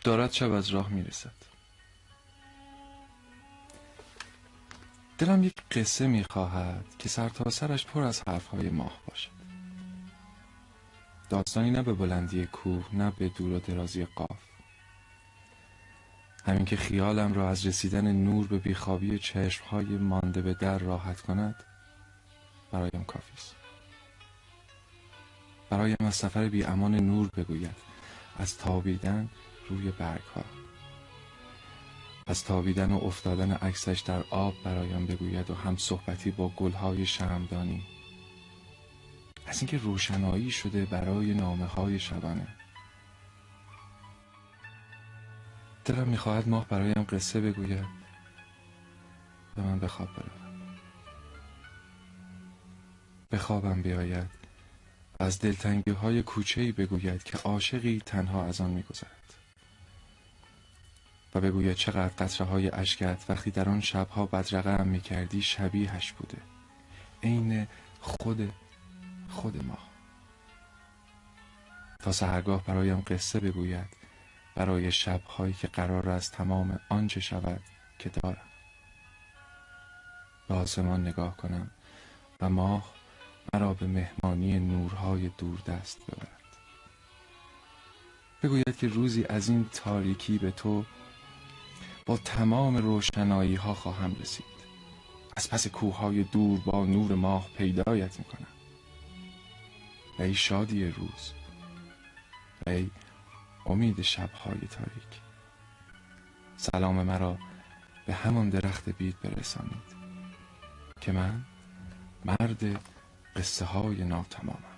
دارد شب از راه میرسد. دلم یک قصه میخواهد که سرتاسرش پر از حرفهای ماه باشد. داستانی نه به بلندی کوه، نه به دور و درازی قاف. همین که خیالم را از رسیدن نور به بیخوابی چشمهای مانده به در راحت کند برایم کافی است. برایم از سفر بی امان نور بگوید، از تابیدن روی برگها، از تابیدن و افتادن عکسش در آب برایم بگوید و هم صحبتی با گلهای شمعدانی، از اینکه روشنایی شده برای نامه‌های شبانه. دلم میخواهد ماه برایم قصه بگوید و من به خواب بروم. به خوابم بیاید و از دلتنگی‌های کوچه‌ای بگوید که عاشقی تنها از آن میگذرد و بگوید چقدر قطره‌های اشکت وقتی در آن شب‌ها بدرقه‌ام میکردی شبیهش بوده، عین خود ماه. تا سحرگاه برایم قصه بگوید برای شب‌هایی که قرار است تمام آنچه شود که دارم. به آسمان نگاه کنم و ماه مرا به مهمانی نورهای دوردست ببرد. بگوید که روزی از این تاریکی به تو با تمام روشنایی ها خواهم رسید. از پس کوههای دور با نور ماه پیدایت میکنم. و ای شادی روز، و ای امید شبهای تاریک، سلام مرا به همان درخت بید برسانید که من مرد قصه های ناتمامم.